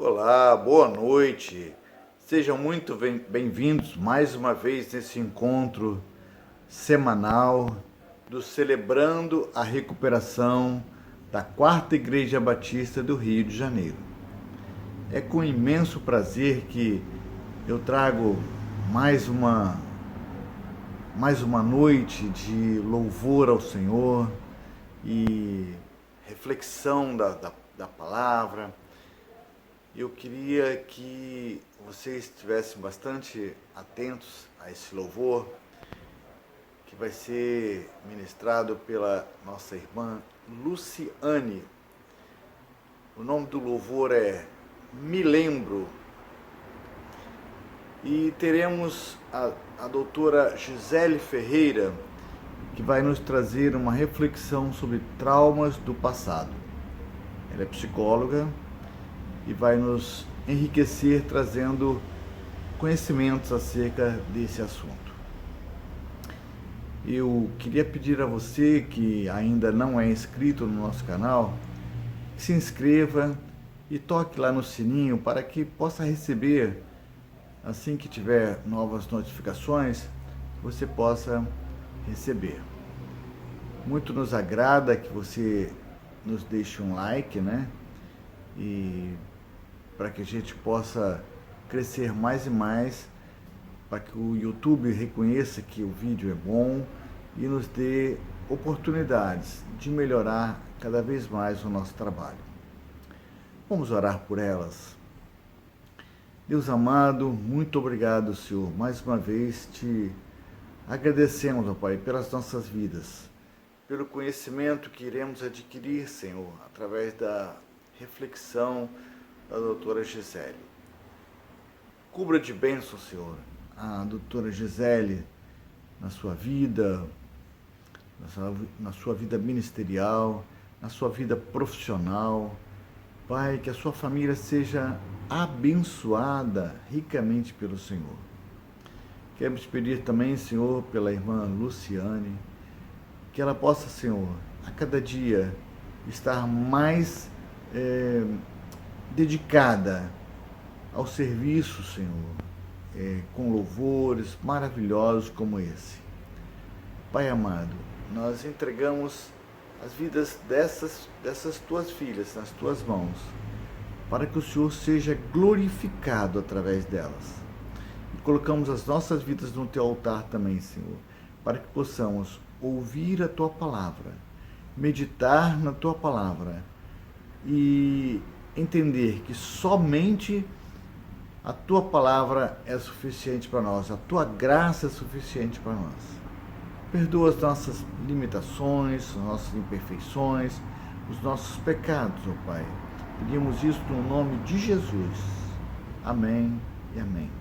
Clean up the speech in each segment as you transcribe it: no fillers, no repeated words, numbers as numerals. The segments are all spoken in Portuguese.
Olá, boa noite. Sejam muito bem-vindos mais uma vez nesse encontro semanal do Celebrando a Recuperação da Quarta Igreja Batista do Rio de Janeiro. É com imenso prazer que eu trago mais uma noite de louvor ao Senhor e reflexão da palavra. Eu queria que vocês estivessem bastante atentos a esse louvor, que vai ser ministrado pela nossa irmã Luciane. O nome do louvor é Me Lembro. E teremos a doutora Gisele Ferreira, que vai nos trazer uma reflexão sobre traumas do passado. Ela é psicóloga e vai nos enriquecer trazendo conhecimentos acerca desse assunto. Eu queria pedir a você que ainda não é inscrito no nosso canal, que se inscreva e toque lá no sininho para que possa receber, assim que tiver novas notificações, você possa receber. Muito nos agrada que você nos deixe um like, E para que a gente possa crescer mais e mais, para que o YouTube reconheça que o vídeo é bom e nos dê oportunidades de melhorar cada vez mais o nosso trabalho. Vamos orar por elas. Deus amado, muito obrigado, Senhor. Mais uma vez te agradecemos, ó Pai, pelas nossas vidas, pelo conhecimento que iremos adquirir, Senhor, através da reflexão da doutora Gisele. Cubra de bênção, Senhor, a doutora Gisele na sua vida, na sua vida ministerial, na sua vida profissional. Pai, que a sua família seja abençoada ricamente pelo Senhor. Queremos pedir também, Senhor, pela irmã Luciane, que ela possa, Senhor, a cada dia estar mais dedicada ao serviço, Senhor, com louvores maravilhosos como esse. Pai amado, nós entregamos as vidas dessas tuas filhas nas tuas mãos, para que o Senhor seja glorificado através delas. E colocamos as nossas vidas no teu altar também, Senhor, para que possamos ouvir a tua palavra, meditar na tua palavra e entender que somente a tua palavra é suficiente para nós, a tua graça é suficiente para nós. Perdoa as nossas limitações, as nossas imperfeições, os nossos pecados, ó Pai. Pedimos isso no nome de Jesus. Amém e amém.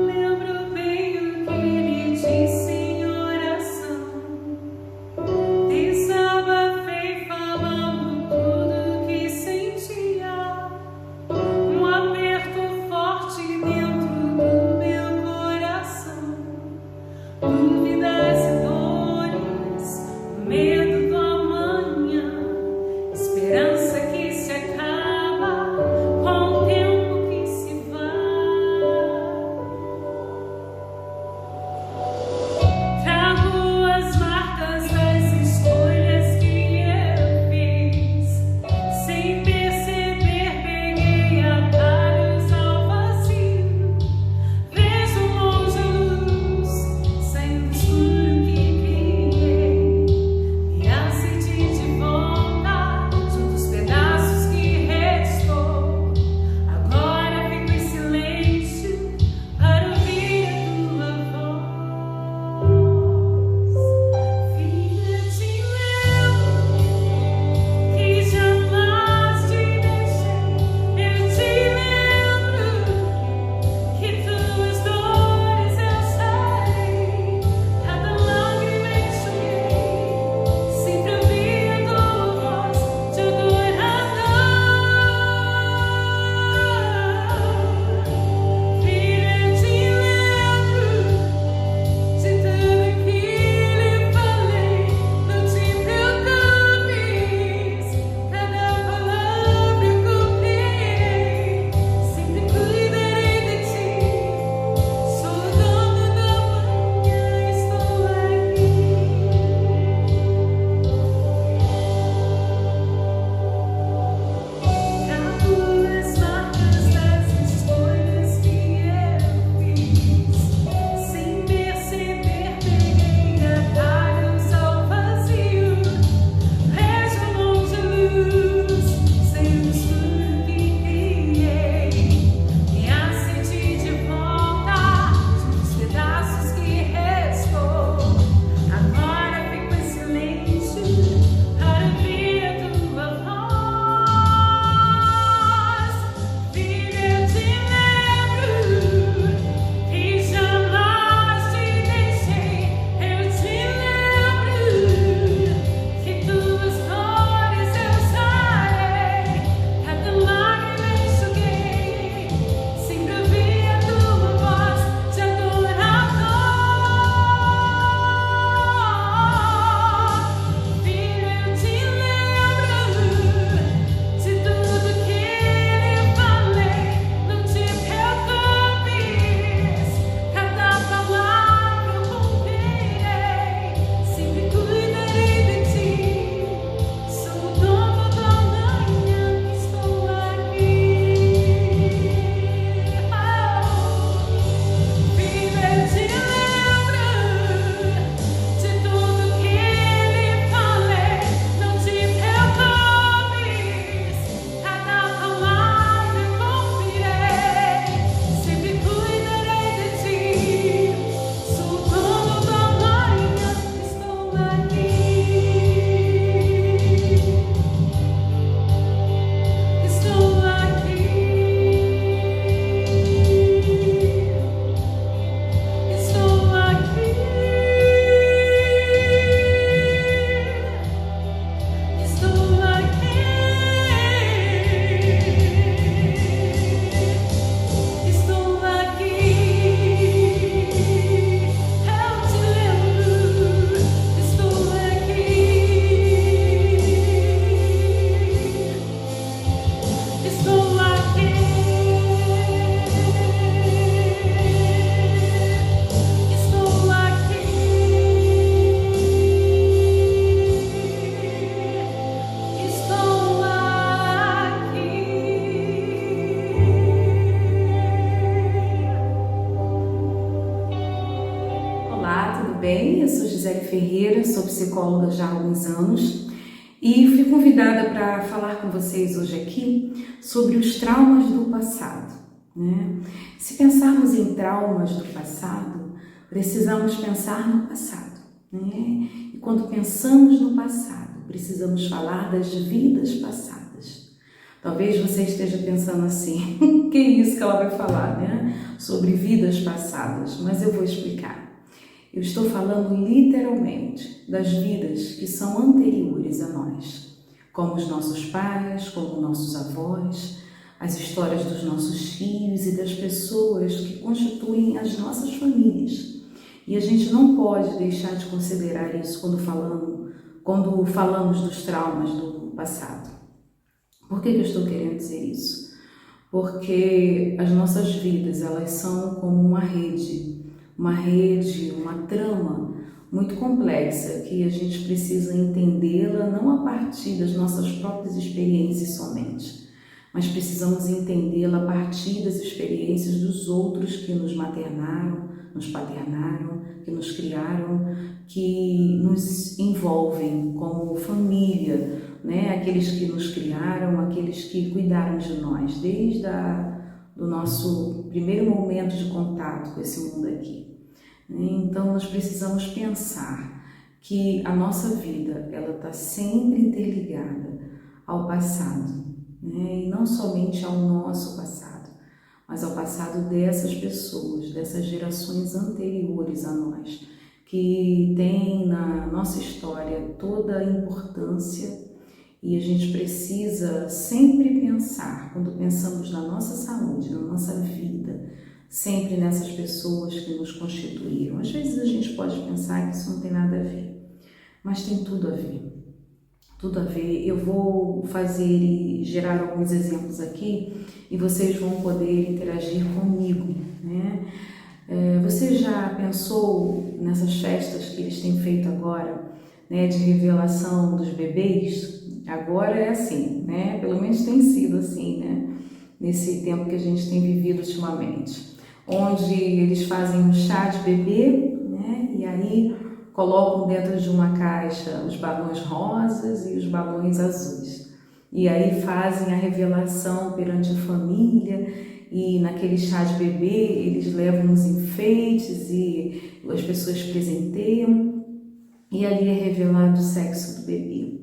Lembro bem o que ele disse em oração. Desabafei. bem? Eu sou Gisele Ferreira, sou psicóloga já há alguns anos e fui convidada para falar com vocês hoje aqui sobre os traumas do passado, né? Se pensarmos em traumas do passado, precisamos pensar no passado, né? E quando pensamos no passado, precisamos falar das vidas passadas. Talvez você esteja pensando assim, que é isso que ela vai falar, né? Sobre vidas passadas, mas eu vou explicar. Eu estou falando literalmente das vidas que são anteriores a nós, como os nossos pais, como nossos avós, as histórias dos nossos filhos e das pessoas que constituem as nossas famílias. E a gente não pode deixar de considerar isso quando falamos dos traumas do passado. Por que eu estou querendo dizer isso? Porque as nossas vidas, elas são como uma rede, uma trama muito complexa que a gente precisa entendê-la não a partir das nossas próprias experiências somente, mas precisamos entendê-la a partir das experiências dos outros que nos maternaram, nos paternaram, que nos criaram, que nos envolvem como família, né? Aqueles que nos criaram, aqueles que cuidaram de nós desde do nosso primeiro momento de contato com esse mundo aqui. Então nós precisamos pensar que a nossa vida ela está sempre interligada ao passado, né? E não somente ao nosso passado, mas ao passado dessas pessoas, dessas gerações anteriores a nós, que tem na nossa história toda a importância. E a gente precisa sempre pensar, quando pensamos na nossa saúde, na nossa vida, sempre nessas pessoas que nos constituíram. Às vezes a gente pode pensar que isso não tem nada a ver, mas tem tudo a ver. Tudo a ver. Eu vou fazer e gerar alguns exemplos aqui e vocês vão poder interagir comigo, né? Você já pensou nessas festas que eles têm feito agora, né, de revelação dos bebês? Agora é assim, né? Pelo menos tem sido assim, né? Nesse tempo que a gente tem vivido ultimamente, onde eles fazem um chá de bebê, né? E aí colocam dentro de uma caixa os balões rosas e os balões azuis. E aí fazem a revelação perante a família e naquele chá de bebê eles levam os enfeites e as pessoas presenteiam e ali é revelado o sexo do bebê,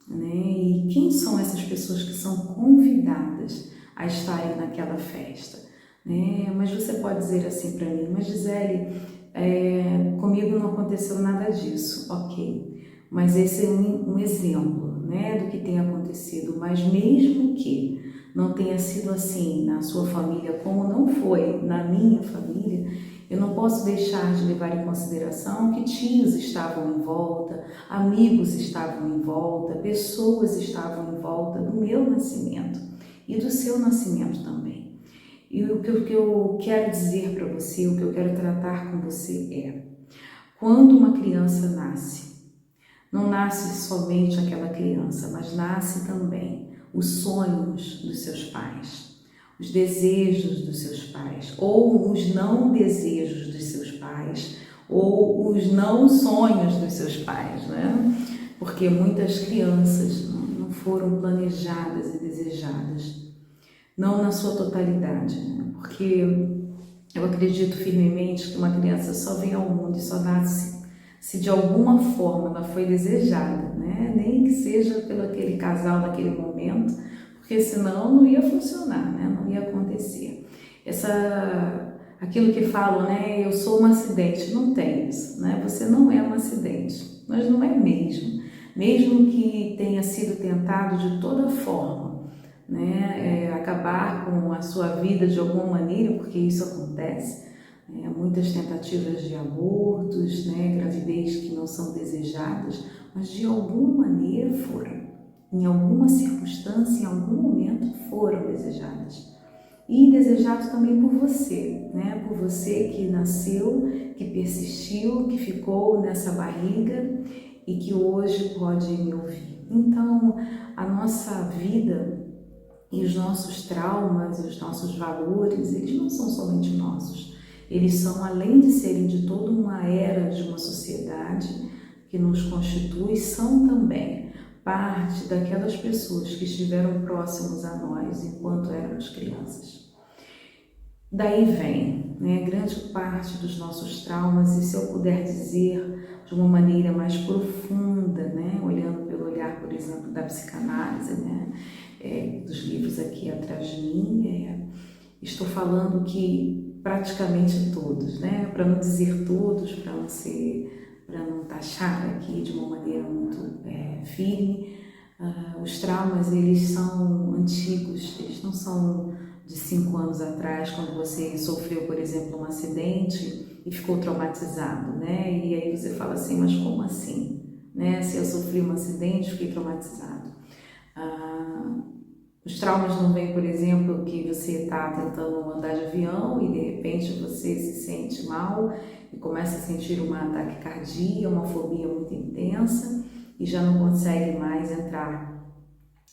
né? E quem são essas pessoas que são convidadas a estarem naquela festa, né? Mas você pode dizer assim para mim, mas Gisele, comigo não aconteceu nada disso, ok, mas esse é um exemplo, né, do que tem acontecido. Mas mesmo que não tenha sido assim na sua família, como não foi na minha família, eu não posso deixar de levar em consideração que tios estavam em volta, amigos estavam em volta, pessoas estavam em volta do meu nascimento e do seu nascimento também. E o que eu quero dizer para você, o que eu quero tratar com você é: quando uma criança nasce, não nasce somente aquela criança, mas nasce também os sonhos dos seus pais, os desejos dos seus pais, ou os não desejos dos seus pais, ou os não sonhos dos seus pais, né? Porque muitas crianças não foram planejadas e desejadas, não na sua totalidade, né? Porque eu acredito firmemente que uma criança só vem ao mundo e só nasce se de alguma forma ela foi desejada, né? Nem que seja pelo aquele casal naquele momento, porque senão não ia funcionar, né? Não ia acontecer. Aquilo que falam, né? Eu sou um acidente, não tem isso, né? Você não é um acidente, mas não é mesmo. Mesmo que tenha sido tentado de toda forma, né? Acabar com a sua vida de alguma maneira, porque isso acontece. Muitas tentativas de abortos, né, gravidez que não são desejadas, mas de alguma maneira foram, em alguma circunstância, em algum momento foram desejadas. E desejado também por você, né, por você que nasceu, que persistiu, que ficou nessa barriga e que hoje pode me ouvir. Então, a nossa vida e os nossos traumas, os nossos valores, eles não são somente nossos. eles são, além de serem de toda uma era de uma sociedade que nos constitui, são também parte daquelas pessoas que estiveram próximos a nós enquanto éramos crianças. Daí vem, né, grande parte dos nossos traumas, e se eu puder dizer de uma maneira mais profunda, né, olhando pelo olhar, por exemplo, da psicanálise, né, dos livros aqui atrás de mim, estou falando que praticamente todos, né, para não dizer todos, para não taxar aqui de uma maneira muito firme, os traumas, eles são antigos, eles não são de 5 anos atrás, quando você sofreu, por exemplo, um acidente e ficou traumatizado, né? E aí você fala assim, mas como assim? Né? Se eu sofri um acidente, fiquei traumatizado. Os traumas não vêm, por exemplo, que você está tentando andar de avião e de repente você se sente mal e começa a sentir uma taquicardia, uma fobia muito intensa e já não consegue mais entrar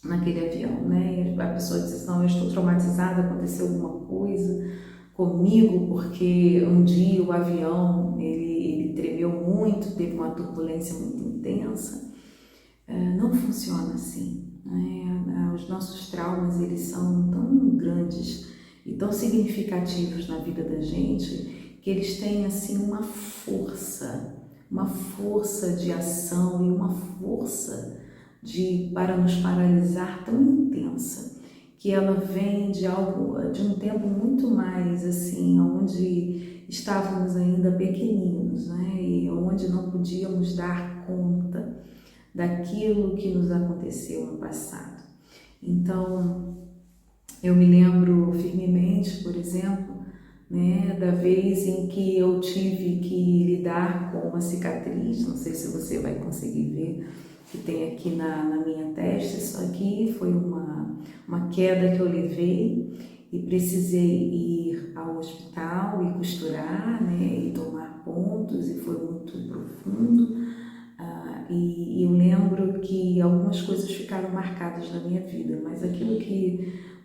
naquele avião, né? E a pessoa diz, não, eu estou traumatizada, aconteceu alguma coisa comigo porque um dia o avião ele tremeu muito, teve uma turbulência muito intensa. Não funciona assim, né? Os nossos traumas, eles são tão grandes e tão significativos na vida da gente que eles têm assim uma força de ação e uma força para nos paralisar tão intensa, que ela vem de um tempo muito mais assim, onde estávamos ainda pequeninos, né? E onde não podíamos dar conta daquilo que nos aconteceu no passado. Então, eu me lembro firmemente, por exemplo, né, da vez em que eu tive que lidar com uma cicatriz, não sei se você vai conseguir ver, que tem aqui na minha testa. Isso aqui foi uma queda que eu levei e precisei ir ao hospital e costurar, né, e tomar pontos, e foi muito profundo. E eu lembro que algumas coisas ficaram marcadas na minha vida, mas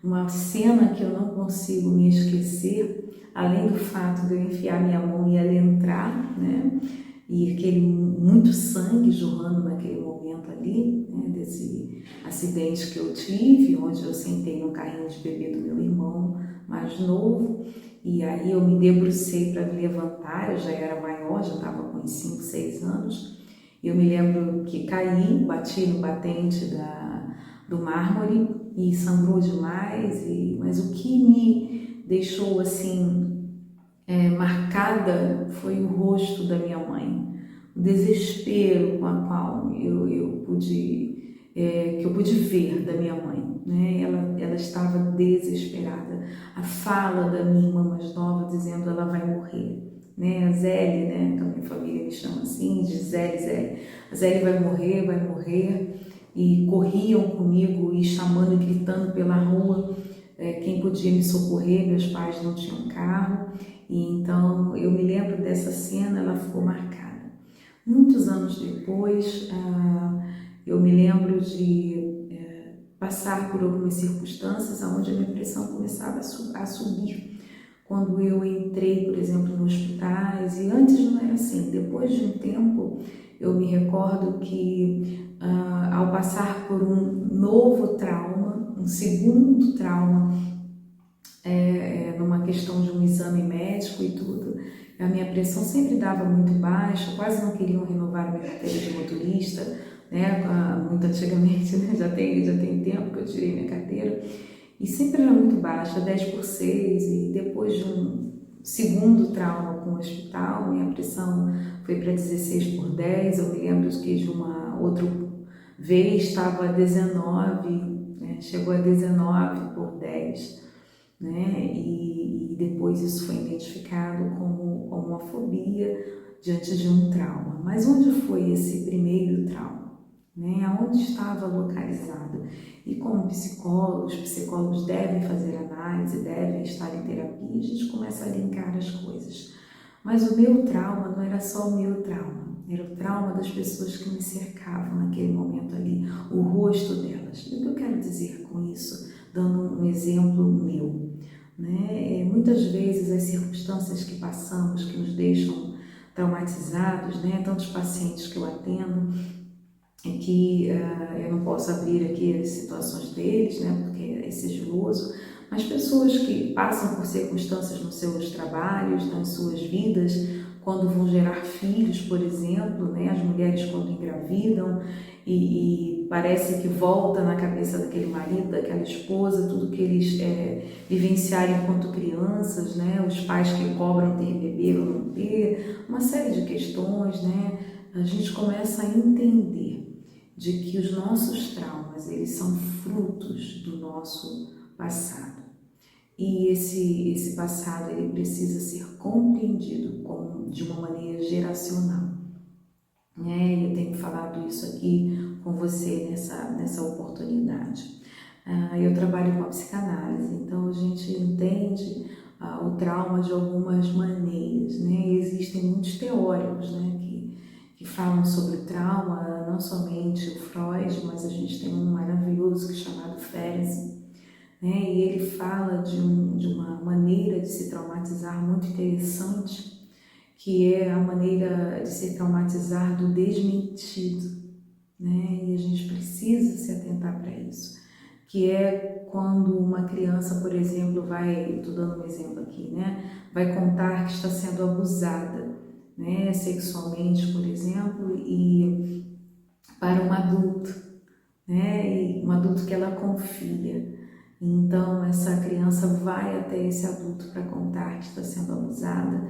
uma cena que eu não consigo me esquecer, além do fato de eu enfiar minha mão e ela entrar, né, e aquele muito sangue jorrando naquele momento ali, né, desse acidente que eu tive, onde eu sentei no carrinho de bebê do meu irmão mais novo, e aí eu me debrucei para me levantar, eu já era maior, já estava com uns 5, 6 anos. Eu me lembro que caí, bati no batente do mármore e sangrou demais, mas o que me deixou assim marcada foi o rosto da minha mãe, o desespero com a qual eu pude ver da minha mãe, né? Ela estava desesperada. A fala da minha irmã mais nova dizendo ela vai morrer, né? A Zélia, né? Que a minha família me chama assim, de Zélia. A Zélia vai morrer. E corriam comigo e chamando e gritando pela rua quem podia me socorrer. Meus pais não tinham carro, e então eu me lembro dessa cena, ela ficou marcada. Muitos anos depois, eu me lembro de passar por algumas circunstâncias onde a minha pressão começava a subir. Quando eu entrei, por exemplo, nos hospitais, e antes não era assim, depois de um tempo, eu me recordo que ao passar por um novo trauma, um segundo trauma, numa questão de um exame médico e tudo, a minha pressão sempre dava muito baixa, quase não queriam renovar a minha carteira de motorista, né? Muito antigamente, né? Já tem tempo que eu tirei minha carteira, e sempre era muito baixa, 10/6, e depois de um segundo trauma com o hospital, minha pressão foi para 16/10. Eu me lembro que de uma outra vez estava 19, né? Chegou a 19/10, né? E depois isso foi identificado como uma fobia diante de um trauma. Mas onde foi esse primeiro trauma? Né? Aonde estava localizado? E como psicólogos, os psicólogos devem fazer análise, devem estar em terapia, a gente começa a linkar as coisas. Mas o meu trauma não era só o meu trauma, era o trauma das pessoas que me cercavam naquele momento ali, o rosto delas. E o que eu quero dizer com isso? Dando um exemplo meu. né? Muitas vezes as circunstâncias que passamos, que nos deixam traumatizados, né? Tantos pacientes que eu atendo, que eu não posso abrir aqui as situações deles, né? Porque é sigiloso, mas pessoas que passam por circunstâncias nos seus trabalhos, nas suas vidas, quando vão gerar filhos, por exemplo, né? As mulheres quando engravidam e parece que volta na cabeça daquele marido, daquela esposa, tudo que eles vivenciaram enquanto crianças, né? Os pais que cobram ter bebê ou não ter, uma série de questões, né? A gente começa a entender de que os nossos traumas, eles são frutos do nosso passado. E esse passado, ele precisa ser compreendido de uma maneira geracional. Eu tenho falado isso aqui com você nessa oportunidade. Eu trabalho com a psicanálise, então a gente entende o trauma de algumas maneiras, né? Existem muitos teóricos, né, que falam sobre trauma, não somente o Freud, mas a gente tem um maravilhoso chamado Ferenczi, né? E ele fala de uma maneira de se traumatizar muito interessante, que é a maneira de se traumatizar do desmentido, né? E a gente precisa se atentar para isso, que é quando uma criança, por exemplo, estou dando um exemplo aqui, né? Vai contar que está sendo abusada, né, sexualmente, por exemplo, e para um adulto, né, e um adulto que ela confia. Então, essa criança vai até esse adulto para contar que está sendo abusada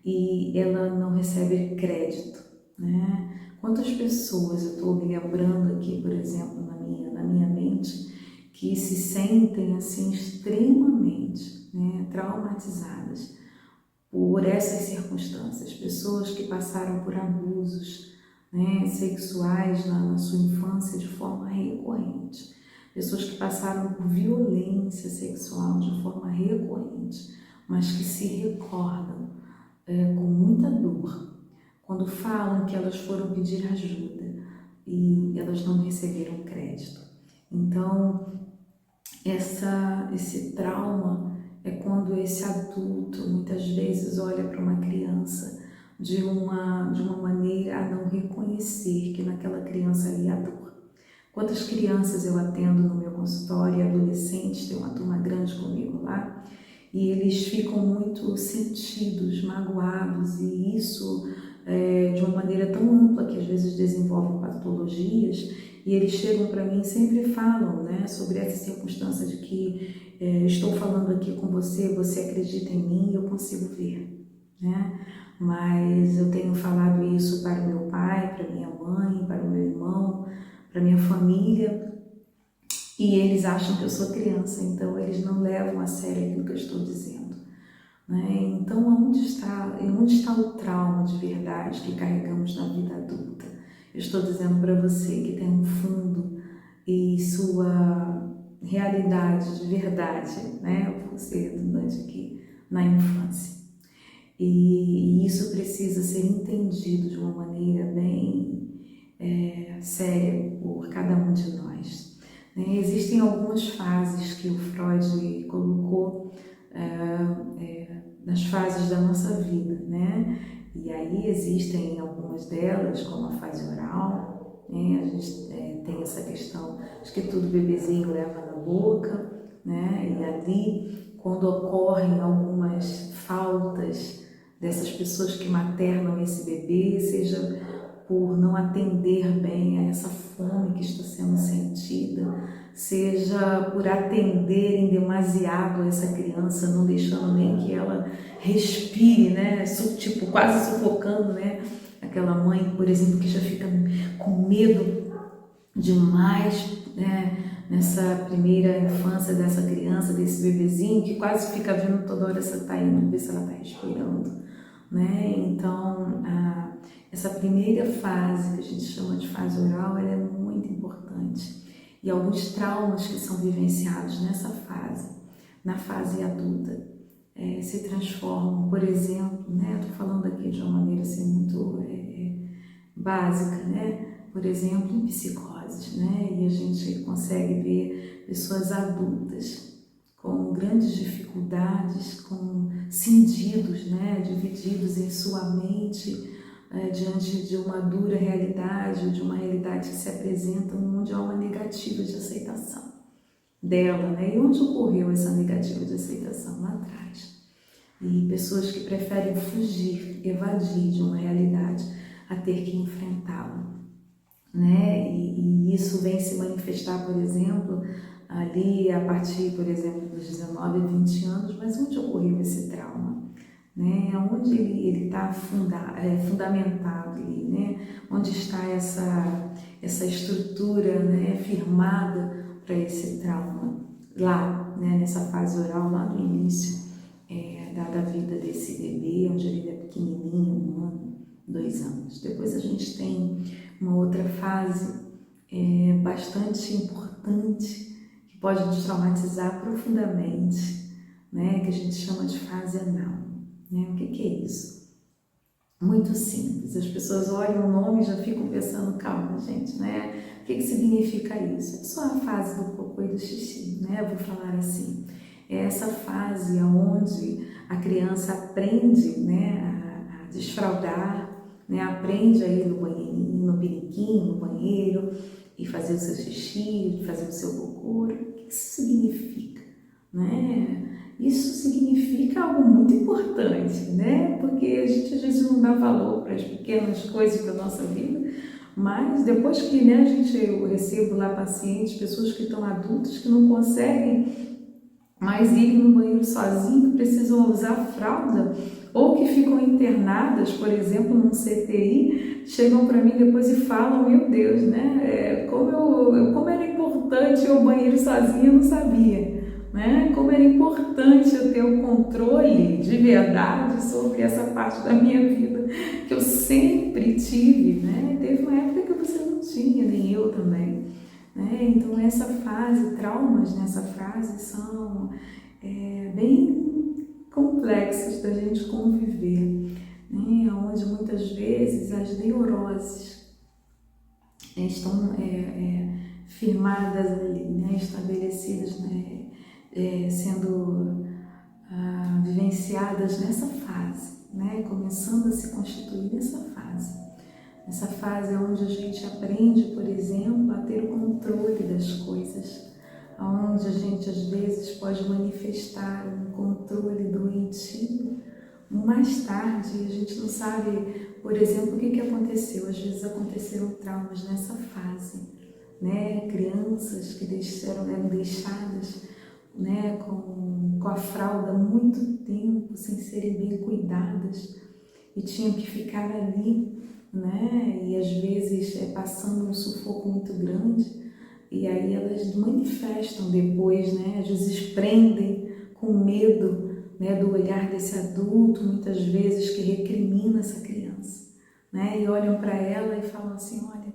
e ela não recebe crédito, né? Quantas pessoas eu estou me lembrando aqui, por exemplo, na minha mente, que se sentem assim extremamente, né, traumatizadas por essas circunstâncias, pessoas que passaram por abusos, né, sexuais na sua infância de forma recorrente, pessoas que passaram por violência sexual de forma recorrente, mas que se recordam com muita dor quando falam que elas foram pedir ajuda e elas não receberam crédito. Então, esse trauma é quando esse adulto muitas vezes olha para uma criança de uma maneira a não reconhecer que naquela criança ali há dor. Quantas crianças eu atendo no meu consultório, adolescentes, tem uma turma grande comigo lá, e eles ficam muito sentidos, magoados, e isso de uma maneira tão ampla que às vezes desenvolvem patologias, e eles chegam para mim e sempre falam, né, sobre essa circunstância de que estou falando aqui com você, você acredita em mim e eu consigo ver, né? Mas eu tenho falado isso para o meu pai, para minha mãe, para o meu irmão, para minha família, e eles acham que eu sou criança, então eles não levam a sério aquilo que eu estou dizendo, né? Então, onde está o trauma de verdade que carregamos na vida adulta? Eu estou dizendo para você que tem um fundo e sua realidade de verdade, né? Eu vou ser redundante aqui, na infância. E isso precisa ser entendido de uma maneira bem séria por cada um de nós. Existem algumas fases que o Freud colocou nas fases da nossa vida, né? E aí existem algumas delas, como a fase oral, né? A gente tem essa questão de que tudo bebezinho leva na boca, né? E ali, quando ocorrem algumas faltas dessas pessoas que maternam esse bebê, seja por não atender bem a essa fome que está sendo sentida, seja por atenderem demasiado essa criança, não deixando nem que ela respire, né? Tipo, quase sufocando, né? Aquela mãe, por exemplo, que já fica com medo demais, né? Nessa primeira infância dessa criança, desse bebezinho, que quase fica vendo toda hora se ela está indo, ver se ela está respirando, né? Então, essa primeira fase, que a gente chama de fase oral, ela é muito importante. E alguns traumas que são vivenciados nessa fase, na fase adulta, se transformam, por exemplo, né? Estou falando aqui de uma maneira assim, muito básica, né? Por exemplo, em psicoses, né? E a gente consegue ver pessoas adultas com grandes dificuldades, com cindidos, né, divididos em sua mente, diante de uma dura realidade, ou de uma realidade que se apresenta onde há uma negativa de aceitação dela, né? E onde ocorreu essa negativa de aceitação? Lá atrás. E pessoas que preferem fugir, evadir de uma realidade a ter que enfrentá-la, né? E isso vem se manifestar, por exemplo, ali a partir, por exemplo, dos 19 a 20 anos, mas onde ocorreu esse trauma? Né? Onde ele está fundamentado ali, né? Onde está essa estrutura, né, firmada para esse trauma? Lá, né, nessa fase oral, lá do início da vida desse bebê, onde ele é pequenininho, 1 ano, 2 anos. Depois a gente tem uma outra fase bastante importante, que pode nos traumatizar profundamente, né, que a gente chama de fase anal. Né? O que é isso? Muito simples. As pessoas olham o nome e já ficam pensando, calma, gente, né? O que significa isso? É só a fase do cocô e do xixi, né? Eu vou falar assim. É essa fase onde a criança aprende, né, a desfraldar, né? Aprende a ir no banheirinho, no periquinho, no banheiro, e fazer o seu xixi, fazer o seu cocô. O que isso significa? Né? Isso significa algo muito importante, né? Porque a gente às vezes não dá valor para as pequenas coisas da nossa vida, mas depois que, né, eu recebo lá pacientes, pessoas que estão adultas, que não conseguem mais ir no banheiro sozinho, que precisam usar fralda, ou que ficam internadas, por exemplo, num CTI, chegam para mim depois e falam, meu Deus, né? Como era importante ir ao banheiro sozinho, eu não sabia. Né? Como era importante eu ter o controle de verdade sobre essa parte da minha vida que eu sempre tive, né? Teve uma época que você não tinha, nem eu também, né? Então essa fase, traumas nessa fase são bem complexos da gente conviver, né? Onde muitas vezes as neuroses estão firmadas ali, né? Estabelecidas, né? Sendo vivenciadas nessa fase, né? Começando a se constituir nessa fase. Essa fase é onde a gente aprende, por exemplo, a ter o controle das coisas, onde a gente às vezes pode manifestar um controle doentio. Mais tarde, a gente não sabe, por exemplo, o que aconteceu. Às vezes aconteceram traumas nessa fase, né? Crianças que eram deixadas, né, com a fralda há muito tempo, sem serem bem cuidadas, e tinham que ficar ali, né, e às vezes passando um sufoco muito grande, e aí elas manifestam depois, né, às vezes prendem com medo, né, do olhar desse adulto, muitas vezes que recrimina essa criança, né, e olham para ela e falam assim, olha,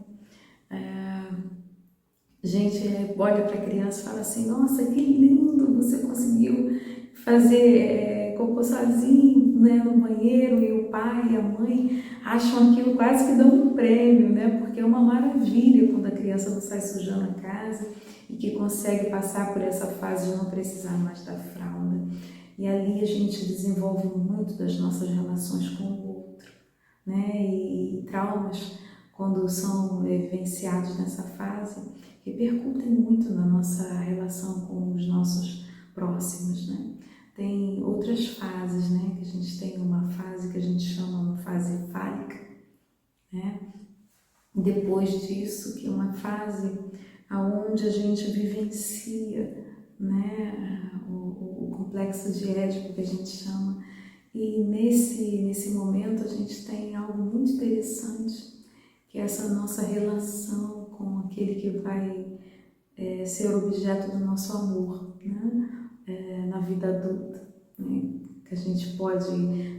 gente olha para a criança e fala assim, nossa, que lindo, você conseguiu fazer cocô sozinho, né, no banheiro, e o pai e a mãe acham aquilo, quase que dão um prêmio, né, porque é uma maravilha quando a criança não sai sujando a casa e que consegue passar por essa fase de não precisar mais da fralda. E ali a gente desenvolve muito das nossas relações com o outro, né, e traumas, quando são vivenciados nessa fase, repercutem muito na nossa relação com os nossos próximos, né? Tem outras fases, né? Que a gente tem uma fase que a gente chama uma fase fálica, né? Depois disso, que é uma fase onde a gente vivencia, né? O complexo de Édipo, que a gente chama. E nesse momento a gente tem algo muito interessante, que é essa nossa relação com aquele que vai ser objeto do nosso amor, né? Na vida adulta, né? Que a gente pode,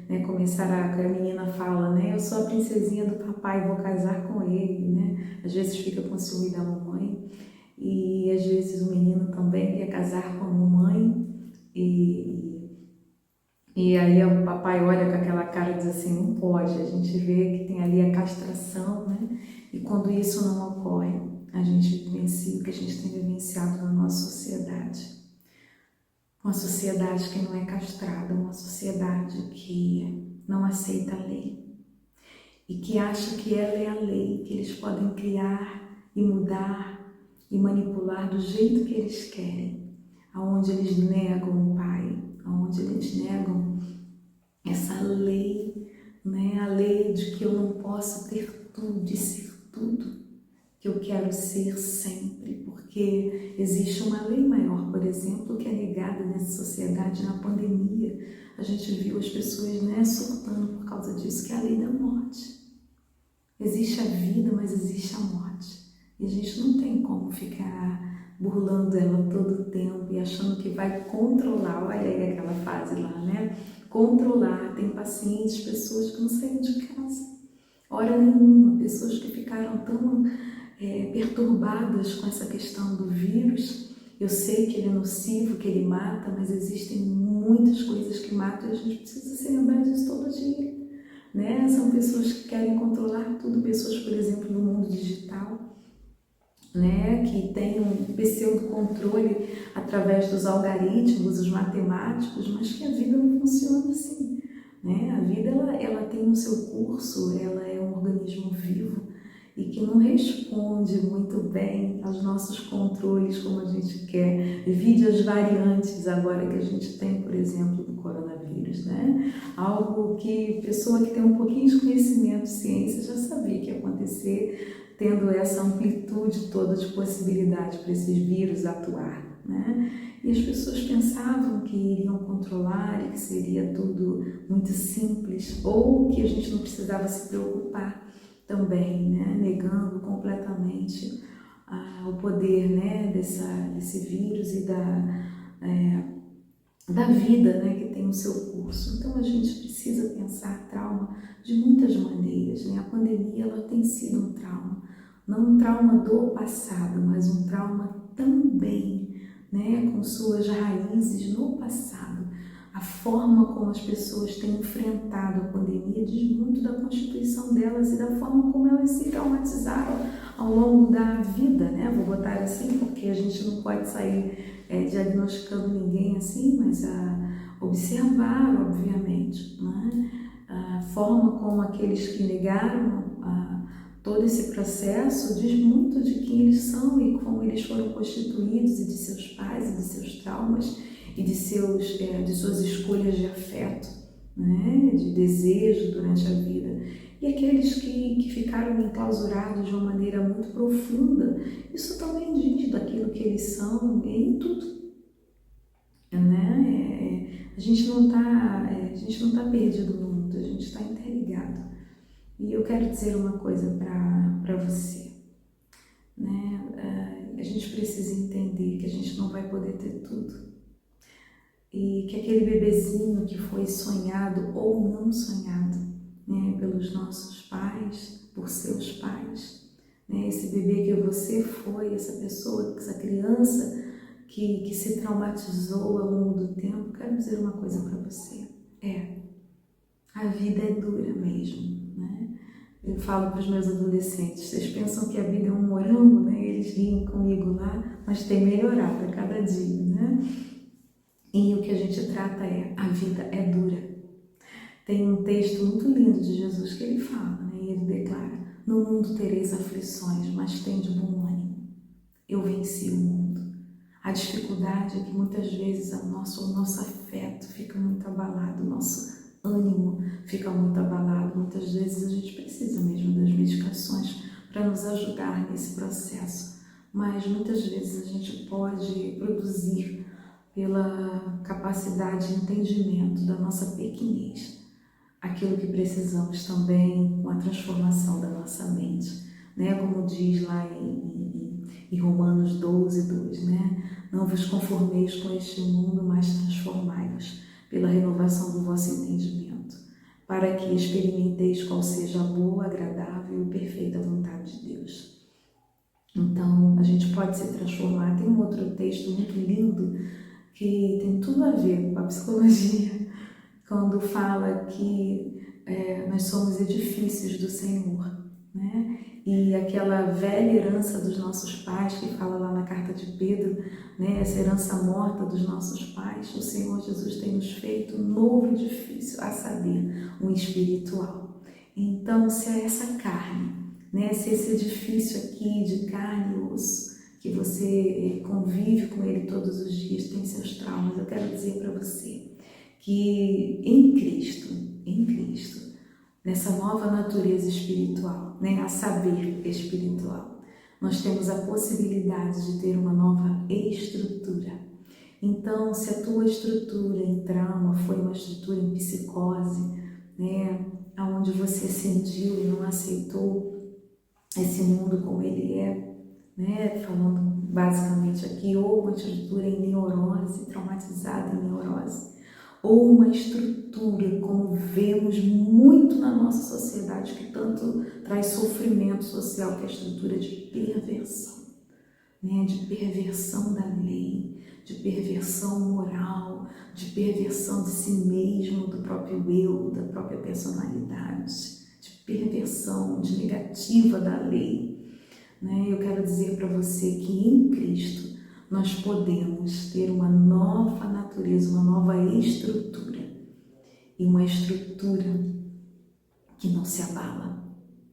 né, começar que a menina fala, né? Eu sou a princesinha do papai, vou casar com ele, né? Às vezes fica com ciúme da mamãe, e às vezes o menino também quer casar com a mamãe, e aí o papai olha com aquela cara e diz assim, não pode. A gente vê que tem ali a castração, né? E quando isso não ocorre, a gente vivencia o que a gente tem vivenciado na nossa sociedade. uma sociedade que não é castrada, uma sociedade que não aceita a lei e que acha que ela é a lei, que eles podem criar e mudar e manipular do jeito que eles querem, aonde eles negam o Pai, aonde eles negam essa lei, né? A lei de que eu não posso ter tudo e ser tudo que eu quero ser sempre, porque existe uma lei maior, por exemplo, que é negada nessa sociedade. Na pandemia, a gente viu as pessoas, né, surtando por causa disso, que é a lei da morte. Existe a vida, mas existe a morte. E a gente não tem como ficar burlando ela todo o tempo e achando que vai controlar. Olha aí aquela fase lá, né? Controlar. Tem pacientes, pessoas que não saíram de casa hora nenhuma, pessoas que ficaram tão perturbadas com essa questão do vírus. Eu sei que ele é nocivo, que ele mata, mas existem muitas coisas que matam e a gente precisa se lembrar disso todo dia, né? São pessoas que querem controlar tudo, pessoas, por exemplo, no mundo digital, né, que tem um pseudo-controle através dos algoritmos, os matemáticos, mas que a vida não funciona assim, né? A vida ela tem o seu curso, ela é um organismo vivo e que não responde muito bem aos nossos controles como a gente quer. Vide as variantes agora que a gente tem, por exemplo, do coronavírus, né? Algo que pessoa que tem um pouquinho de conhecimento de ciência já sabia que ia acontecer, tendo essa amplitude toda de possibilidade para esses vírus atuar, né? E as pessoas pensavam que iriam controlar e que seria tudo muito simples, ou que a gente não precisava se preocupar também, né? Negando completamente o poder, né? desse vírus e da vida, né? Que tem o seu curso. Então a gente precisa pensar trauma de muitas maneiras, né? A pandemia ela tem sido um trauma, não um trauma do passado, mas um trauma também, né? Com suas raízes no passado. A forma como as pessoas têm enfrentado a pandemia diz muito da constituição delas e da forma como elas se traumatizaram ao longo da vida, né? Vou botar assim porque a gente não pode sair diagnosticando ninguém assim, mas observar, obviamente, né? A forma como aqueles que negaram todo esse processo diz muito de quem eles são e como eles foram constituídos e de seus pais e de seus traumas e de suas escolhas de afeto, né? De desejo durante a vida. E aqueles que ficaram enclausurados de uma maneira muito profunda, isso também diz daquilo que eles são em tudo, né? A gente não tá perdido no mundo, a gente está interligado. E eu quero dizer uma coisa para você, né? A gente precisa entender que a gente não vai poder ter tudo. E que aquele bebezinho que foi sonhado ou não sonhado, né, pelos nossos pais, por seus pais, né, esse bebê que você foi, essa pessoa, essa criança que se traumatizou ao longo do tempo, quero dizer uma coisa para você. A vida é dura mesmo, né? Eu falo para os meus adolescentes, vocês pensam que a vida é um morango, né? Eles riem comigo lá, mas tem melhorado a cada dia, né? E o que a gente trata a vida é dura. Tem um texto muito lindo de Jesus que ele fala, né? E ele declara, no mundo tereis aflições, mas tende bom ânimo. Eu venci o mundo. A dificuldade é que muitas vezes o nosso afeto fica muito abalado, o nosso ânimo fica muito abalado. Muitas vezes a gente precisa mesmo das medicações para nos ajudar nesse processo. Mas muitas vezes a gente pode produzir pela capacidade de entendimento da nossa pequenez, aquilo que precisamos também com a transformação da nossa mente, né? Como diz lá em Romanos 12:2, né? Não vos conformeis com este mundo, mas transformai-vos pela renovação do vosso entendimento, para que experimenteis qual seja a boa, agradável e perfeita vontade de Deus. Então, a gente pode se transformar. Tem um outro texto muito lindo que tem tudo a ver com a psicologia, quando fala que nós somos edifícios do Senhor, né? E aquela velha herança dos nossos pais, que fala lá na carta de Pedro, né, essa herança morta dos nossos pais, o Senhor Jesus tem nos feito um novo edifício, a saber, um espiritual. Então, se é essa carne, né, se esse edifício aqui de carne e osso, que você convive com ele todos os dias, tem seus traumas, eu quero dizer para você que em Cristo, nessa nova natureza espiritual, né, a saber espiritual, nós temos a possibilidade de ter uma nova estrutura. Então, se a tua estrutura em trauma foi uma estrutura em psicose, né, onde você sentiu e não aceitou esse mundo como ele é, né, falando basicamente aqui, ou uma estrutura em neurose, traumatizada em neurose, ou uma estrutura, como vemos muito na nossa sociedade, que tanto traz sofrimento social, que é a estrutura de perversão, né? De perversão da lei, de perversão moral, de perversão de si mesmo, do próprio eu, da própria personalidade, de perversão, de negativa da lei, né? Eu quero dizer para você que em Cristo nós podemos ter uma nova natureza, uma nova estrutura, e uma estrutura que não se abala,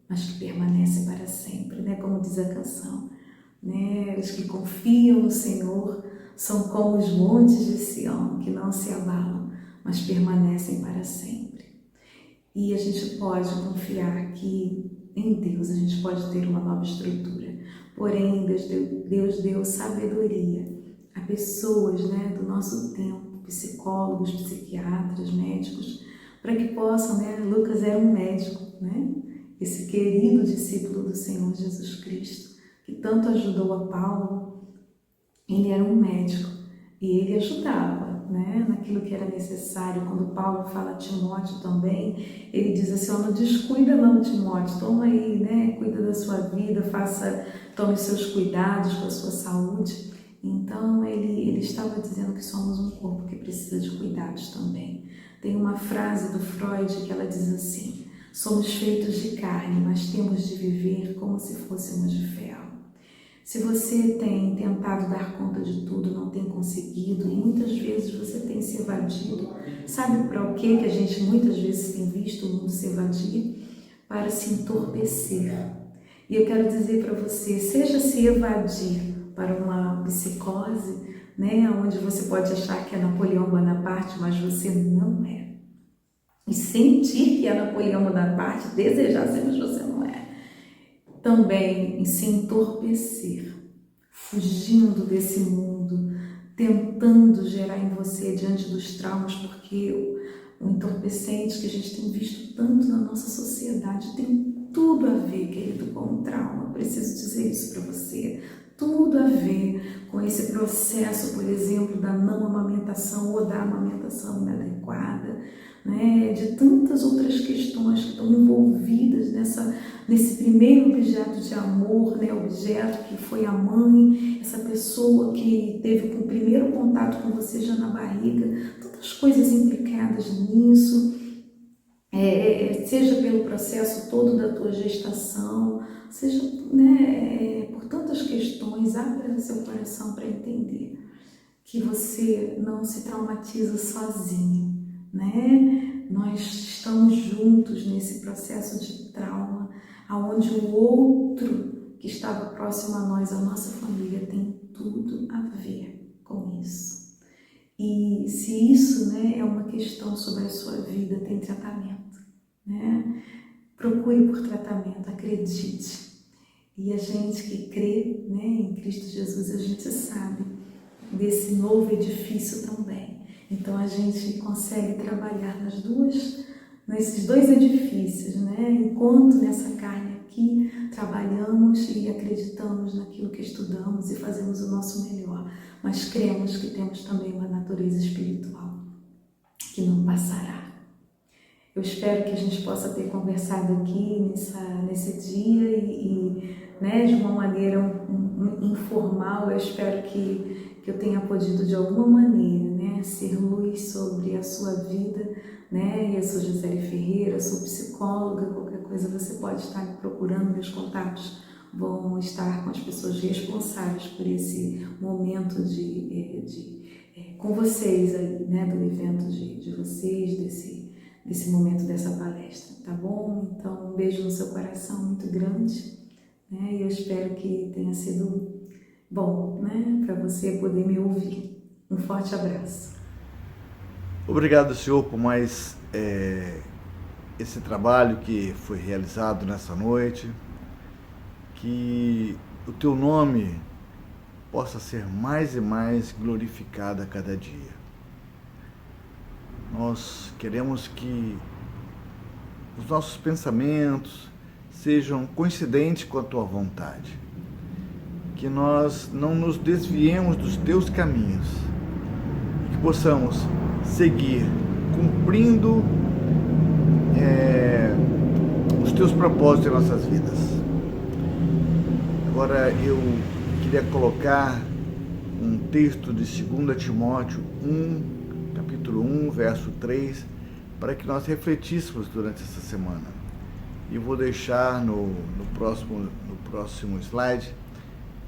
mas que permanece para sempre, né? Como diz a canção, né? Os que confiam no Senhor são como os montes de Sião, que não se abalam, mas permanecem para sempre. E a gente pode confiar que em Deus a gente pode ter uma nova estrutura. Porém, Deus deu sabedoria a pessoas, né, do nosso tempo, psicólogos, psiquiatras, médicos, para que possam, né, Lucas era um médico, né, esse querido discípulo do Senhor Jesus Cristo, que tanto ajudou a Paulo. Ele era um médico e ele ajudava, né, naquilo que era necessário. Quando Paulo fala a Timóteo também, ele diz assim: não descuida não, Timóteo, toma aí, né, cuida da sua vida, tome seus cuidados com a sua saúde. Então ele estava dizendo que somos um corpo que precisa de cuidados também. Tem uma frase do Freud que ela diz assim: somos feitos de carne, mas temos de viver como se fôssemos de ferro. Se você tem tentado dar conta de tudo, não tem conseguido, e muitas vezes você tem se evadido, sabe para o que a gente muitas vezes tem visto o mundo se evadir? Para se entorpecer. E eu quero dizer para você, seja se evadir para uma psicose, né, onde você pode achar que é Napoleão Bonaparte, mas você não é. E sentir que é Napoleão Bonaparte, desejar ser, mas você não é. Também em se entorpecer, fugindo desse mundo, tentando gerar em você diante dos traumas, porque o entorpecente que a gente tem visto tanto na nossa sociedade tem tudo a ver, querido, com o trauma. Preciso dizer isso para você. Tudo a ver com esse processo, por exemplo, da não amamentação ou da amamentação inadequada, né? De tantas outras questões que estão envolvidas nesse primeiro objeto de amor, né? Objeto que foi a mãe, essa pessoa que teve o primeiro contato com você já na barriga, tantas coisas implicadas nisso. Seja pelo processo todo da tua gestação, seja, né, por tantas questões. Abra seu coração para entender que você não se traumatiza sozinho, né? Nós estamos juntos nesse processo de trauma, aonde o outro que estava próximo a nós, a nossa família, tem tudo a ver com isso. E se isso, né, é uma questão sobre a sua vida, tem tratamento, né? Procure por tratamento, acredite. E a gente que crê, né, em Cristo Jesus, a gente sabe desse novo edifício também. Então a gente consegue trabalhar nesses dois edifícios, né? Enquanto nessa carne aqui trabalhamos e acreditamos naquilo que estudamos e fazemos o nosso melhor, mas cremos que temos também uma natureza espiritual que não passará. Eu espero que a gente possa ter conversado aqui nesse dia e né, de uma maneira informal. Eu espero que eu tenha podido de alguma maneira, né, ser luz sobre a sua vida, né? Eu sou Gisele Ferreira, sou psicóloga, qualquer coisa você pode estar me procurando, meus contatos vão estar com as pessoas responsáveis por esse momento com vocês aí, né? Do evento de vocês, desse momento dessa palestra, tá bom? Então, um beijo no seu coração muito grande, né? E eu espero que tenha sido bom, né? Para você poder me ouvir. Um forte abraço. Obrigado, Senhor, por mais esse trabalho que foi realizado nessa noite. Que o Teu nome possa ser mais e mais glorificado a cada dia. Nós queremos que os nossos pensamentos sejam coincidentes com a Tua vontade. Que nós não nos desviemos dos Teus caminhos. Que possamos seguir cumprindo os Teus propósitos em nossas vidas. Agora eu queria colocar um texto de 2 Timóteo 1, capítulo 1, verso 3, para que nós refletíssemos durante essa semana. E vou deixar no próximo slide,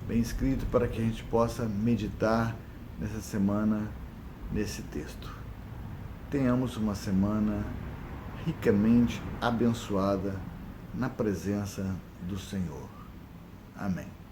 bem escrito, para que a gente possa meditar nessa semana nesse texto. Tenhamos uma semana ricamente abençoada na presença do Senhor. Amém.